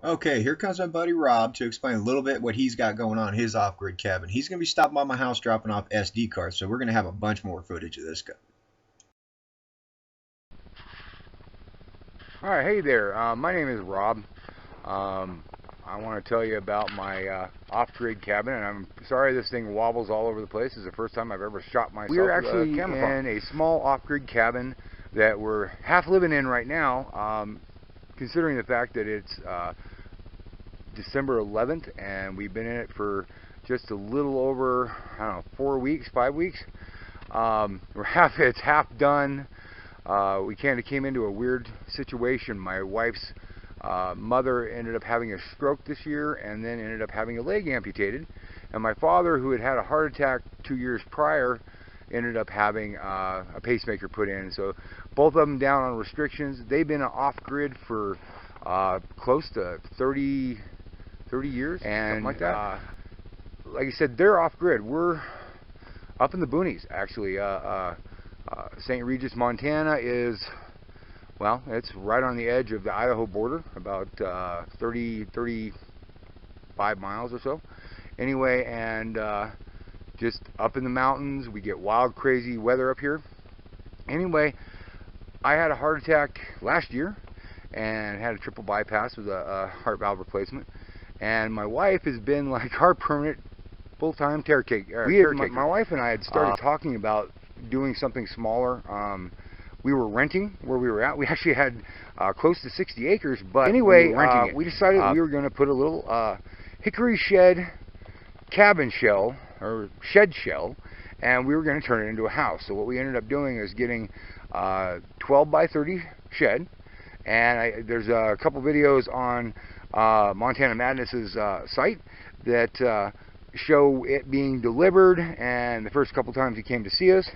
Okay, here comes my buddy Rob to explain a little bit what he's got going on in his off-grid cabin. He's going to be stopping by my house dropping off SD cards, so we're going to have a bunch more footage of this guy. All right, hey there. My name is Rob. I want to tell you about my off-grid cabin, and I'm sorry this thing wobbles all over the place. This is the first time I've ever shot myself. We're actually in a small off-grid cabin that we're half living in right now, considering the fact that it's December 11th, and we've been in it for just a little over, I don't know, 4 weeks, 5 weeks. It's half done. We kind of came into a weird situation. My wife's mother ended up having a stroke this year and then ended up having a leg amputated. And my father, who had had a heart attack 2 years prior, ended up having a pacemaker put in. So both of them down on restrictions. They've been off-grid for close to 30 years, and something like that. Like I said, they're off-grid. We're up in the boonies, actually. St. Regis, Montana is, well, it's right on the edge of the Idaho border, about 35 miles or so. Anyway, and just up in the mountains. We get wild, crazy weather up here. Anyway, I had a heart attack last year and had a triple bypass with a heart valve replacement. And my wife has been like our permanent full-time caretaker. My wife and I had started talking about doing something smaller. We were renting where we were at. We actually had close to 60 acres, but anyway, we decided we were going to put a little hickory shed cabin shell, or shed shell, and we were going to turn it into a house. So what we ended up doing is getting 12 by 30 shed, and there's a couple videos on Montana Madness's site that show it being delivered, and the first couple times he came to see us.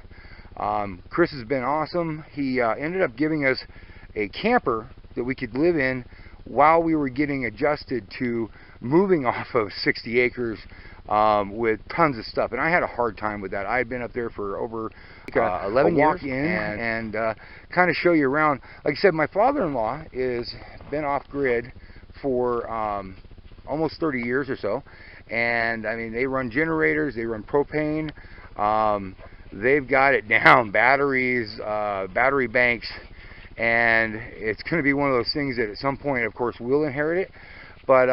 Chris has been awesome. He ended up giving us a camper that we could live in while we were getting adjusted to moving off of 60 acres with tons of stuff. And I had a hard time with that. I had been up there for over 11 years, and kind of show you around. Like I said, my father-in-law is been off-grid for almost 30 years or so. And I mean, they run generators, they run propane, they've got it down, batteries, battery banks, and it's going to be one of those things that at some point, of course, we'll inherit it. But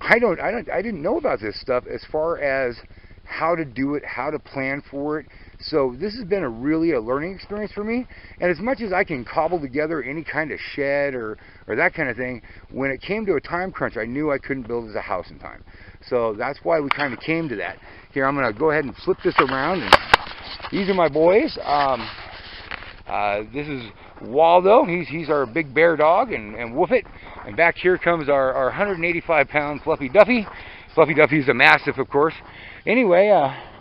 I didn't know about this stuff as far as how to do it, how to plan for it. So this has been really a learning experience for me. And as much as I can cobble together any kind of shed or that kind of thing, when it came to a time crunch, I knew I couldn't build as a house in time. So that's why we kind of came to that. Here, I'm going to go ahead and flip this around. And these are my boys. This is Waldo. He's our big bear dog, and Woofit. And back here comes our 185-pound Fluffy Duffy. Fluffy Duffy's a mastiff, of course. Anyway,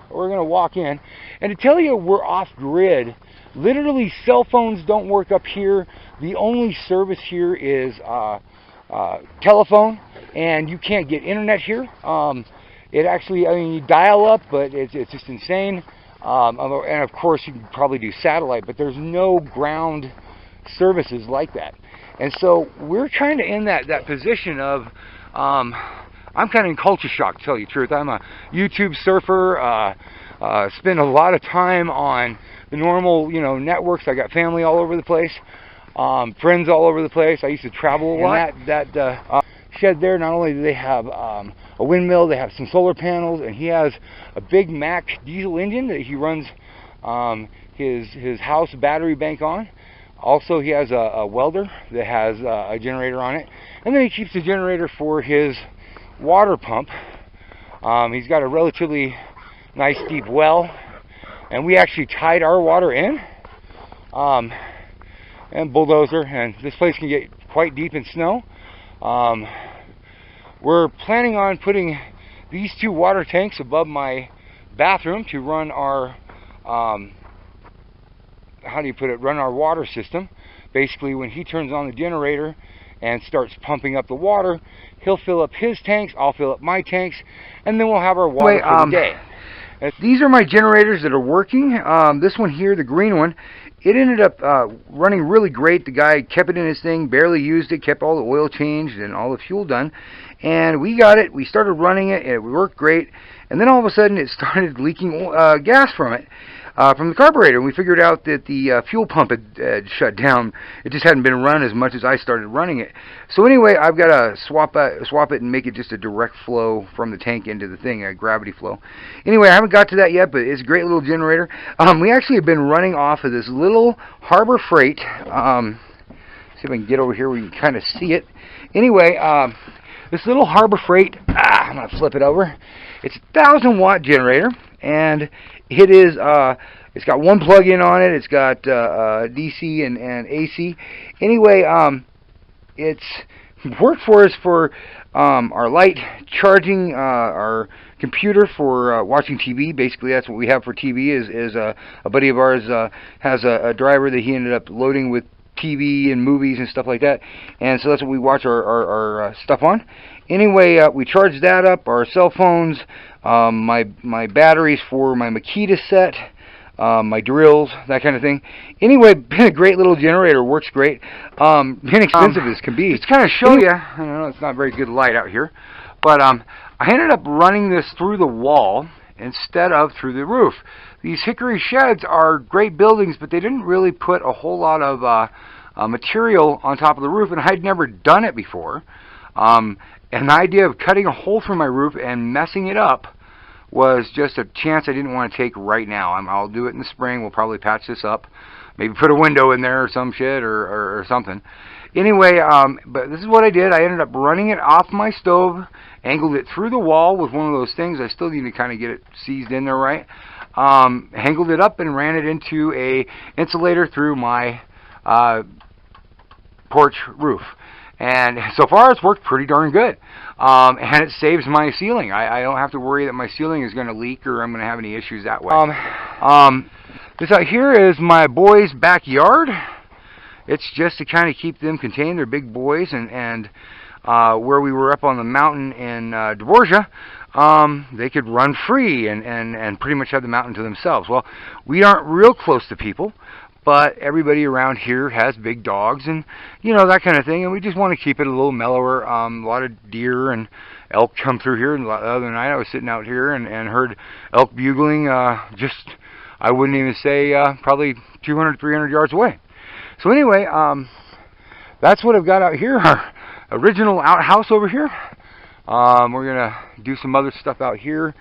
we're going to walk in. And to tell you we're off-grid, literally cell phones don't work up here. The only service here is telephone, and you can't get internet here. It actually, I mean, you dial up, but it's just insane. And of course, you can probably do satellite, but there's no ground services like that. And so we're kind of in that position of, I'm kind of in culture shock, to tell you the truth. I'm a YouTube surfer, spend a lot of time on the normal, networks. I got family all over the place, friends all over the place. I used to travel a lot. And that shed there, not only do they have a windmill, they have some solar panels, and he has a big Mack diesel engine that he runs his house battery bank on. Also, he has a welder that has a generator on it, and then he keeps the generator for his water pump. He's got a relatively nice deep well, and we actually tied our water in, and bulldozer, and this place can get quite deep in snow. We're planning on putting these two water tanks above my bathroom to run our run our water system. Basically, when he turns on the generator and starts pumping up the water, he'll fill up his tanks, I'll fill up my tanks, and then we'll have our water for the day. These are my generators that are working. This one here, the green one, it ended up running really great. The guy kept it in his thing, barely used it, kept all the oil changed and all the fuel done. And we got it, we started running it, and it worked great. And then all of a sudden it started leaking gas from it. From the carburetor, and we figured out that the fuel pump had shut down. It just hadn't been run as much as I started running it. So anyway, I've got to swap it and make it just a direct flow from the tank into the thing, a gravity flow. Anyway, I haven't got to that yet, but it's a great little generator. We actually have been running off of this little Harbor Freight. See if I can get over here where you can kind of see it. Anyway, this little Harbor Freight, I'm going to flip it over. It's a 1,000-watt generator, and it is, it's got one plug-in on it. It's got DC and AC. Anyway, it's worked for us for our light, charging our computer for watching TV. Basically, that's what we have for TV. Is a buddy of ours has a driver that he ended up loading with TV and movies and stuff like that, and so that's what we watch our stuff on. Anyway, we charge that up, our cell phones, my batteries for my Makita set, my drills, that kind of thing. Anyway, been a great little generator, works great. Inexpensive as can be. Just kind of show you, I know it's not very good light out here, but I ended up running this through the wall instead of through the roof. These hickory sheds are great buildings, but they didn't really put a whole lot of material on top of the roof, and I'd never done it before. And the idea of cutting a hole through my roof and messing it up was just a chance I didn't want to take right now. I'll do it in the spring. We'll probably patch this up. Maybe put a window in there or some shit or something. Anyway, but this is what I did. I ended up running it off my stove, angled it through the wall with one of those things. I still need to kind of get it seized in there right. Angled it up and ran it into a insulator through my porch roof. And so far it's worked pretty darn good. And it saves my ceiling. I don't have to worry that my ceiling is going to leak or I'm going to have any issues that way. This out here is my boys' backyard. It's just to kind of keep them contained. They're big boys, and where we were up on the mountain in Dvorzha, they could run free and pretty much have the mountain to themselves. Well, we aren't real close to people, but everybody around here has big dogs and, you know, that kind of thing, and we just want to keep it a little mellower. A lot of deer and elk come through here, and the other night I was sitting out here and heard elk bugling just, I wouldn't even say, probably 200, 300 yards away. So anyway, that's what I've got out here, our original outhouse over here. We're going to do some other stuff out here.